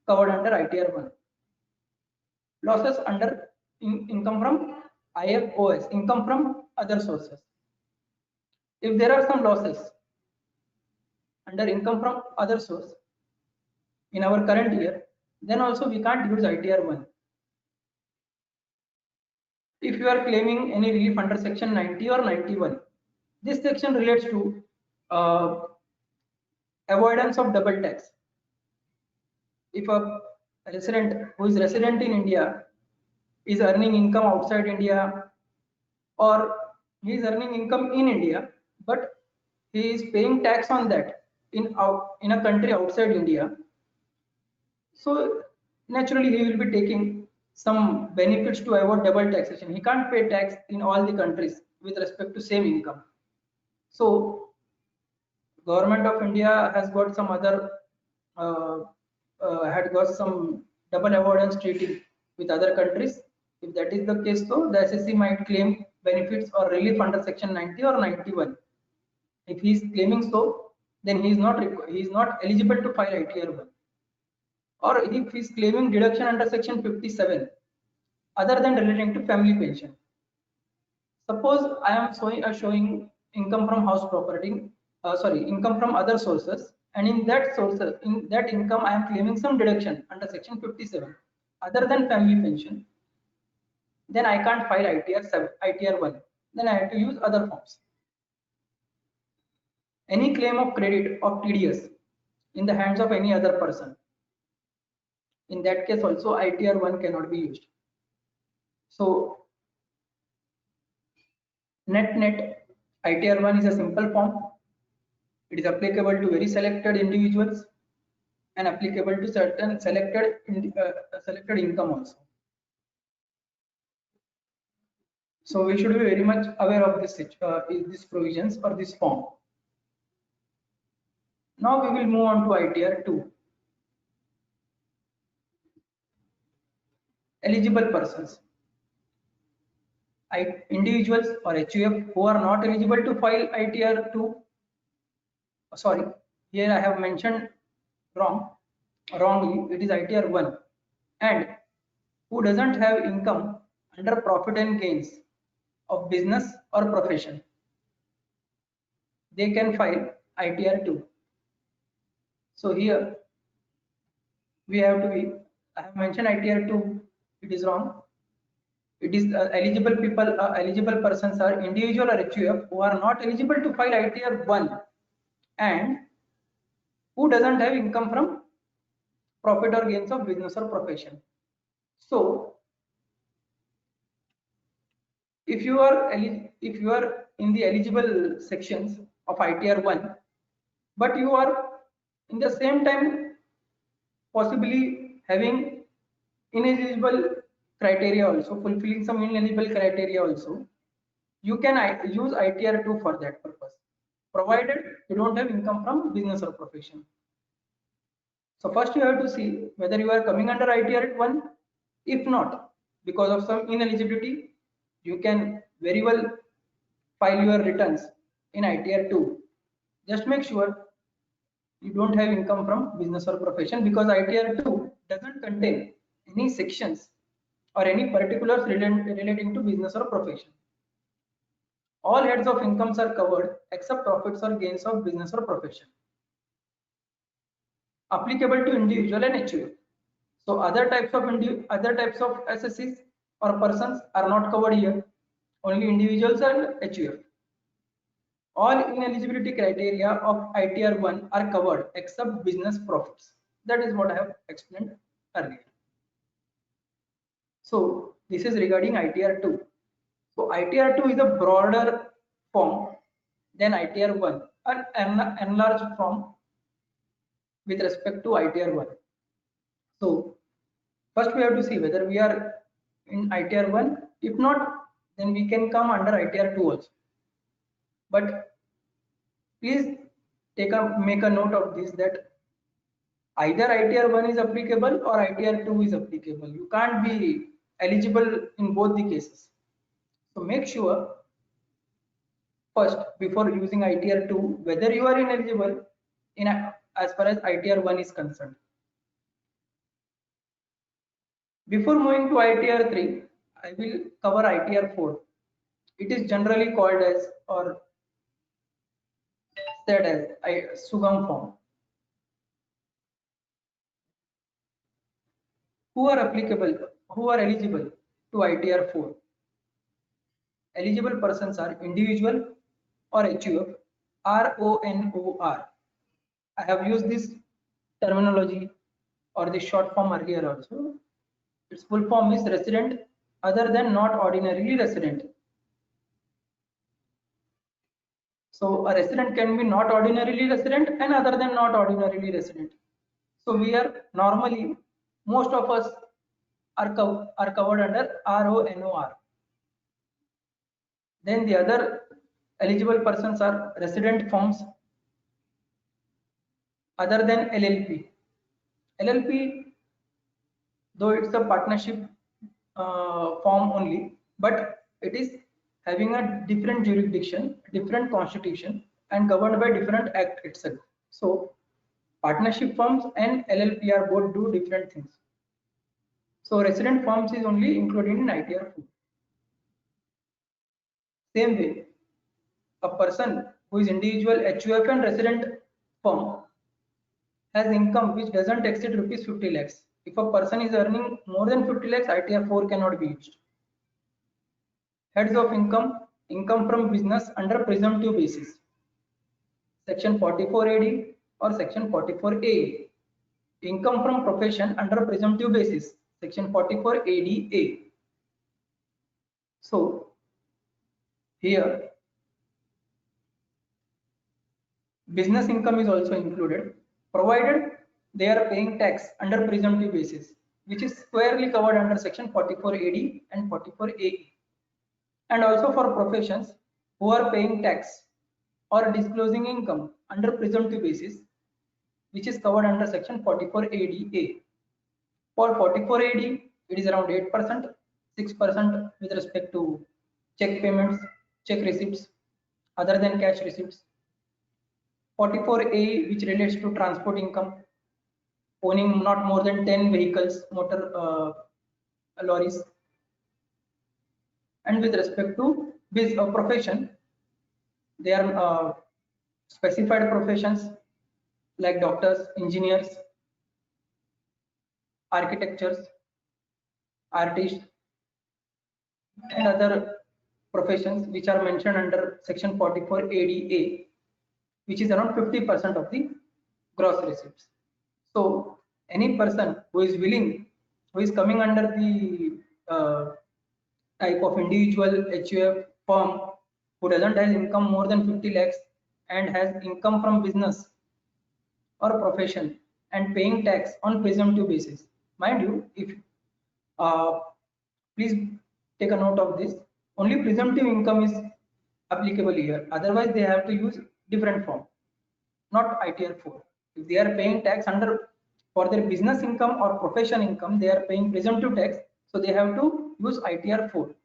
covered under ITR 1. Losses under income from IFOS, income from other sources. If there are some losses under income from other source in our current year, then also we can't use ITR 1. If you are claiming any relief under section 90 or 91, this section relates to avoidance of double tax. If a resident who is resident in India is earning income outside India, or he is earning income in India, but he is paying tax on that in a country outside India, so naturally he will be taking some benefits to avoid double taxation. He can't pay tax in all the countries with respect to same income. So government of India has got some other had got some double avoidance treaty with other countries. If that is the case though, the SSC might claim benefits or relief under section 90 or 91. If he is claiming so, then he is not eligible to file ITR 1. Or if he is claiming deduction under section 57 other than relating to family pension. Suppose I am showing income from house property, income from other sources, and in that income I am claiming some deduction under section 57 other than family pension, then I can't file ITR 1. Then I have to use other forms. Any claim of credit of TDS in the hands of any other person, in that case also ITR 1 cannot be used. So net ITR 1 is a simple form. It is applicable to very selected individuals and applicable to certain selected income also. So we should be very much aware of these provisions or this form. Now we will move on to ITR 2. Eligible persons. Individuals or HUF who are not eligible to file ITR 2. Sorry, here I have mentioned wrongly. It is ITR 1. And who doesn't have income under profit and gains of business or profession, they can file ITR 2. So here we have to be, I have mentioned ITR 2, it is wrong. It is eligible persons are individual or HUF who are not eligible to file ITR 1 and who doesn't have income from profit or gains of business or profession. So if you are in the eligible sections of ITR 1, but you are in the same time possibly having ineligible criteria also, fulfilling some ineligible criteria also, you can use ITR 2 for that purpose. provided you don't have income from business or profession. So first you have to see whether you are coming under ITR 1. If not, because of some ineligibility, you can very well file your returns in ITR 2. Just make sure you don't have income from business or profession, because ITR 2 doesn't contain any sections or any particulars relating to business or profession. All heads of incomes are covered except profits or gains of business or profession, applicable to individual and HUF. So other types of SSCs or persons are not covered here. Only individuals and HUF. All ineligibility criteria of ITR 1 are covered except business profits. That is what I have explained earlier. So this is regarding ITR 2. So ITR 2 is a broader form than ITR 1, an enlarged form with respect to ITR 1. So first we have to see whether we are in ITR 1. If not, then we can come under ITR 2 also. But please make a note of this, that either ITR 1 is applicable or ITR 2 is applicable. You can't be eligible in both the cases. So make sure first, before using ITR 2, whether you are ineligible as far as ITR 1 is concerned. Before moving to ITR 3, I will cover ITR 4. It is generally called as or said as a Sugam form. Who are eligible to ITR 4? Eligible persons are individual or HUF, RONOR. I have used this terminology or the short form earlier also. Its full form is resident other than not ordinarily resident. So a resident can be not ordinarily resident and other than not ordinarily resident. So we are normally, most of us are covered under RONOR. Then the other eligible persons are resident firms other than LLP. LLP, though it's a partnership form only, but it is having a different jurisdiction, different constitution, and governed by different act itself. So partnership firms and LLP are both do different things. So resident firms is only included in ITR 4. Same way, a person who is individual, HUF and resident firm has income which doesn't exceed rupees 50 lakhs. If a person is earning more than 50 lakhs, ITR 4 cannot be used. Heads of income, income from business under presumptive basis. Section 44 AD or section 44 A. Income from profession under presumptive basis. Section 44 AD A. So here business income is also included, provided they are paying tax under presumptive basis, which is squarely covered under section 44 AD and 44 AE. And also for professions who are paying tax or disclosing income under presumptive basis, which is covered under section 44 ADA. For 44 AD, it is around 8%, 6% with respect to check payments, check receipts, other than cash receipts. 44A, which relates to transport income, owning not more than 10 vehicles, motor lorries. And with respect to this profession, there are specified professions like doctors, engineers, architects, artists, and other professions which are mentioned under section 44 ADA, which is around 50% of the gross receipts. So any person who is willing, who is coming under the type of individual HUF firm, who doesn't have income more than 50 lakhs and has income from business or profession and paying tax on presumptive basis. Mind you, if please take a note of this, only presumptive income is applicable here. Otherwise, they have to use different form, not ITR 4. If they are paying tax under for their business income or profession income, they are paying presumptive tax, so they have to use ITR 4.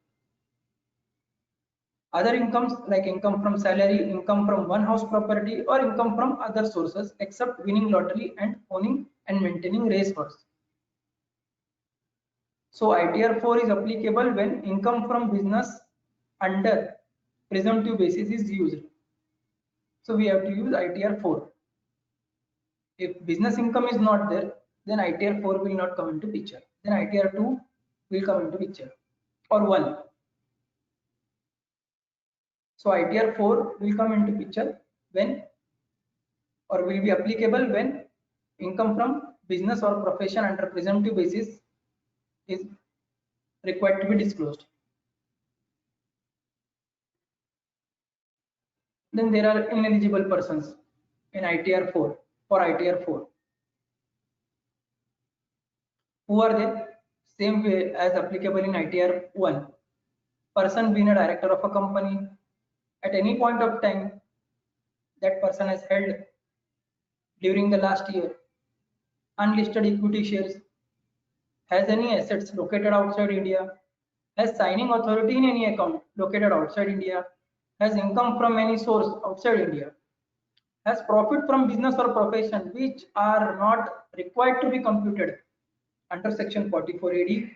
Other incomes like income from salary, income from one house property, or income from other sources except winning lottery and owning and maintaining racehorse. So ITR 4 is applicable when income from business under presumptive basis is used. So we have to use ITR 4. If business income is not there, then ITR 4 will not come into picture. Then ITR 2 will come into picture, or 1. So ITR 4 will come into picture when, or will be applicable when income from business or profession under presumptive basis is required to be disclosed. Then there are ineligible persons in ITR 4 for ITR 4. Who are they? Same way as applicable in ITR 1. Person being a director of a company, at any point of time that person has held during the last year unlisted equity shares, has any assets located outside India, has signing authority in any account located outside India, has income from any source outside India, has profit from business or profession which are not required to be computed under section 44 AD,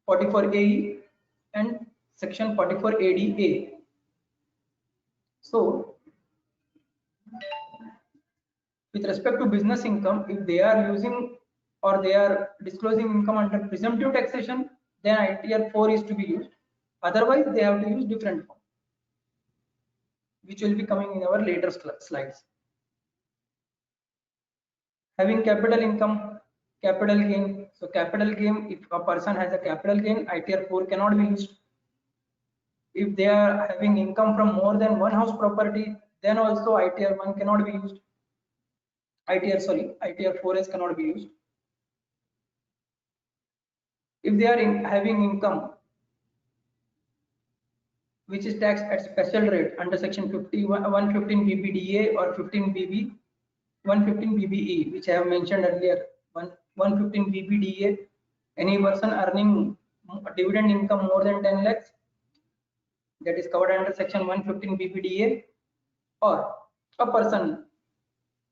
44 AE and section 44 ADA. So with respect to business income, if they are using or they are disclosing income under presumptive taxation, then ITR 4 is to be used. Otherwise, they have to use different form, which will be coming in our later slides. Having capital income, capital gain. So capital gain, if a person has a capital gain, ITR 4 cannot be used. If they are having income from more than one house property, then also ITR 1 cannot be used. ITR 4S cannot be used. If they are having income which is taxed at special rate under section 115 BBDA or 115 BBE, which I have mentioned earlier, 115 BBDA, any person earning dividend income more than 10 lakhs, that is covered under section 115 BBDA, or a person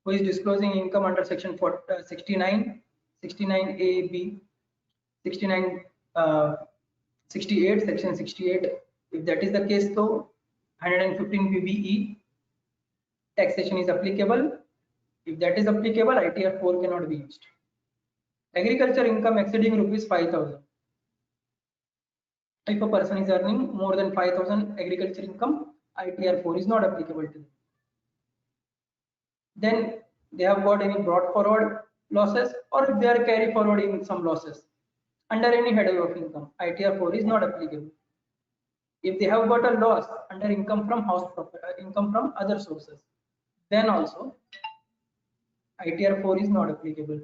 who is disclosing income under section 69, 69A, 69, 68, section 68. If that is the case, so 115 BBE taxation is applicable. If that is applicable, ITR 4 cannot be used. Agriculture income exceeding rupees 5,000. If a person is earning more than 5,000 agriculture income, ITR 4 is not applicable to them. Then they have got any brought forward losses, or if they are carry forwarding some losses under any header of income, ITR 4 is not applicable. If they have got a loss under income from house property, income from other sources, then also ITR 4 is not applicable.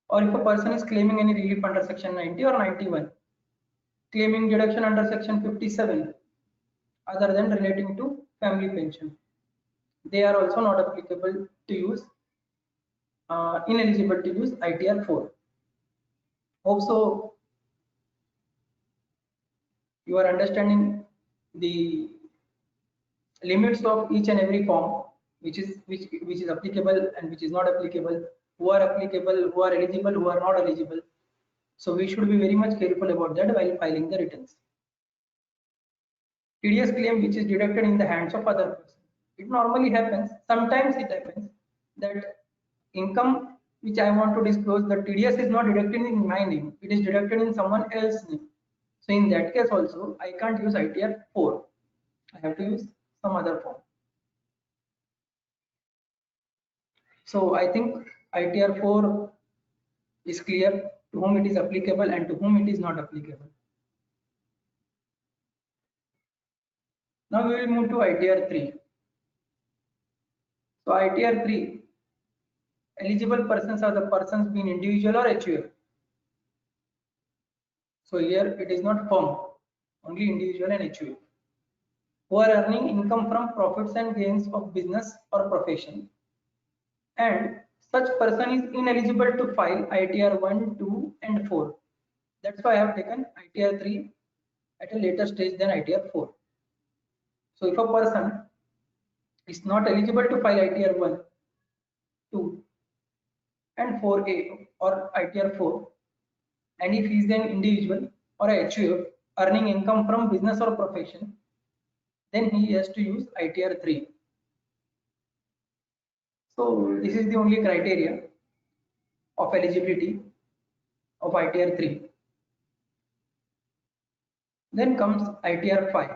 Or if a person is claiming any relief under section 90 or 91, claiming deduction under section 57 other than relating to family pension, they are also not applicable to use, ineligible to use ITR 4. Also, you are understanding the limits of each and every form, which is applicable and which is not applicable, who are applicable, who are eligible, who are not eligible. So we should be very much careful about that while filing the returns. TDS claim which is deducted in the hands of other person. It normally happens, sometimes it happens that income which I want to disclose, the TDS is not deducted in my name, it is deducted in someone else's name. So in that case also, I can't use ITR 4. I have to use some other form. So I think ITR 4 is clear to whom it is applicable and to whom it is not applicable. Now we will move to ITR 3. So ITR 3, eligible persons are the persons being individual or HUF. So here it is not firm, only individual and HUF, who are earning income from profits and gains of business or profession, and such person is ineligible to file ITR 1, 2 and 4. That's why I have taken ITR 3 at a later stage than ITR 4. So if a person is not eligible to file ITR 1, 2 and 4A or ITR 4, and if he is an individual or a HUF earning income from business or profession, then he has to use ITR 3. So this is the only criteria of eligibility of ITR 3. Then comes ITR 5.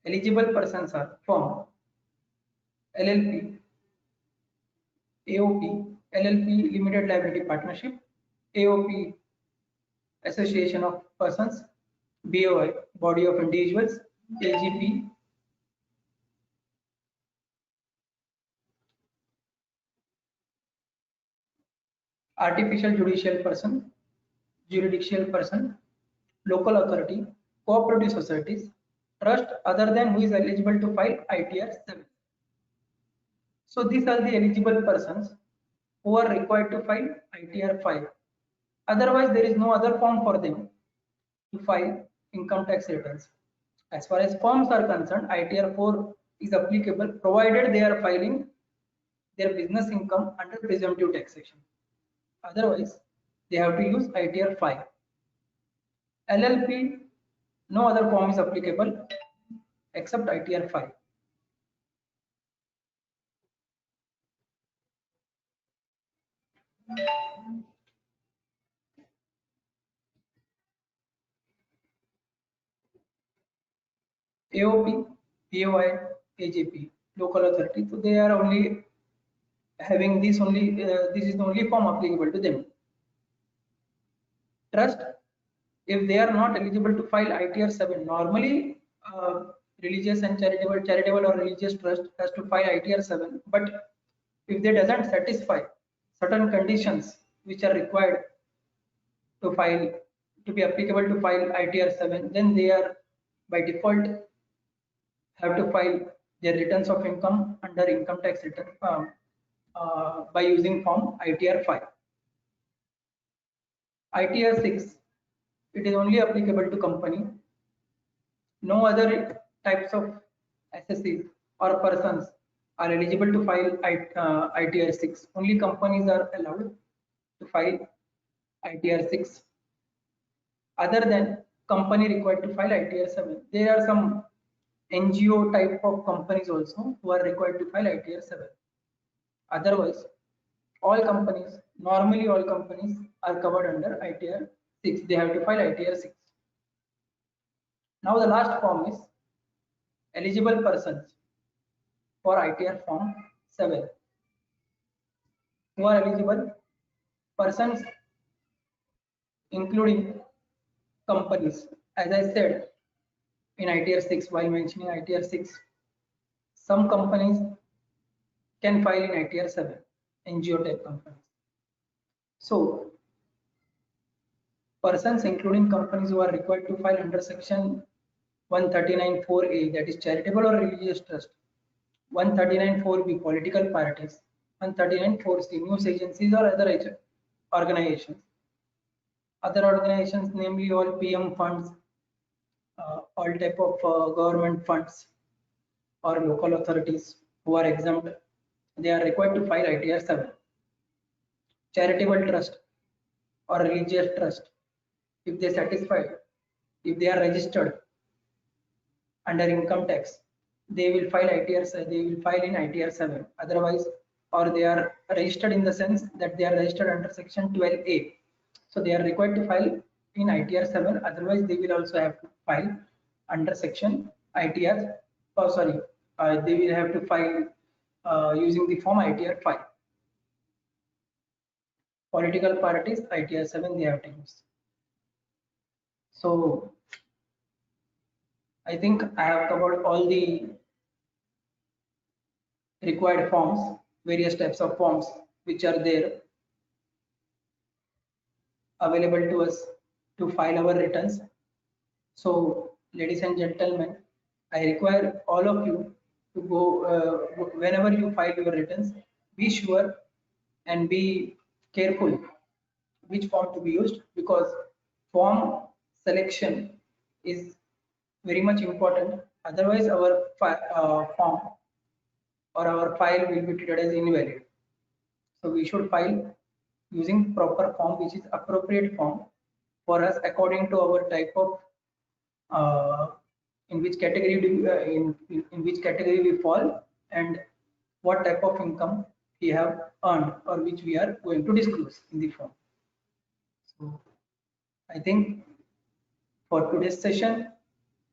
Eligible persons are firm, LLP, AOP, LLP Limited Liability Partnership, AOP Association of Persons, BOI Body of Individuals, AGP, Artificial Judicial Person, Jurisdictional Person, Local Authority, Cooperative Societies, Trust other than who is eligible to file ITR 7. So these are the eligible persons who are required to file ITR 5. Otherwise, there is no other form for them to file income tax returns. As far as firms are concerned, ITR 4 is applicable provided they are filing their business income under presumptive taxation. Otherwise, they have to use ITR 5. LLP, no other form is applicable except ITR 5. AOP, POI, AJP, local authority. So they are only having this only. This is the only form applicable to them. Trust, if they are not eligible to file ITR 7, normally religious and charitable or religious trust has to file ITR 7. But if they doesn't satisfy certain conditions which are required to file, to be applicable to file ITR 7, then they are by default have to file their returns of income under income tax return by using form ITR 5. ITR 6, it is only applicable to company. No other types of assessees or persons are eligible to file ITR 6. Only companies are allowed to file ITR 6. Other than company required to file ITR 7, there are some NGO type of companies also who are required to file ITR 7. Otherwise, all companies, normally all companies are covered under ITR 6. They have to file ITR 6. Now the last form is eligible persons for ITR form 7. Who are eligible? Persons including companies. As I said in ITR 6, while mentioning ITR 6, some companies can file in ITR 7, NGO type companies. So persons including companies who are required to file under section 139(4)(a), that is charitable or religious trust, 139(4)(b), political parties, 139(4)(c), news agencies or other organizations. Other organizations, namely all PM funds, all type of government funds or local authorities who are exempt, they are required to file ITR 7. Charitable trust or religious trust, if they satisfy, if they are registered under income tax, they will file ITR. They will file in ITR 7. Otherwise, or they are registered in the sense that they are registered under section 12A. So they are required to file in ITR 7. Otherwise, they will also have to file under section ITR. Oh, sorry, they will have to file using the form ITR 5. Political parties, ITR 7 they have to use. So I think I have covered all the required forms, various types of forms which are there available to us to file our returns. So, ladies and gentlemen, I require all of you to go whenever you file your returns, be sure and be careful which form to be used, because form selection is very much important. Otherwise, our form or our file will be treated as invalid. So we should file using proper form, which is appropriate form for us according to our type of in which category in which category we fall and what type of income we have earned or which we are going to disclose in the form. So I think for today's session,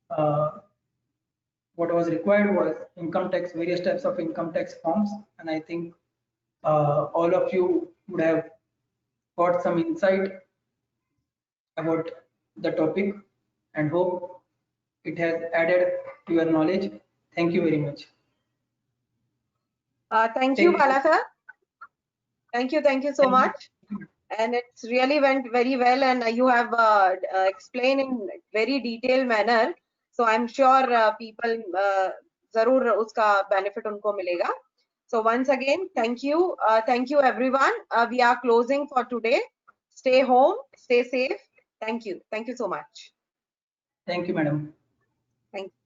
what was required was income tax, various types of income tax forms, and I think all of you would have got some insight about the topic and hope it has added to your knowledge. Thank you very much. Thank you, Bala sir. Thank you so much. And it's really went very well, and you have explained in very detailed manner. So I'm sure people zarur uska benefit unko milega. So once again, thank you everyone. We are closing for today. Stay home, stay safe. Thank you so much. Thank you, madam. Thank you.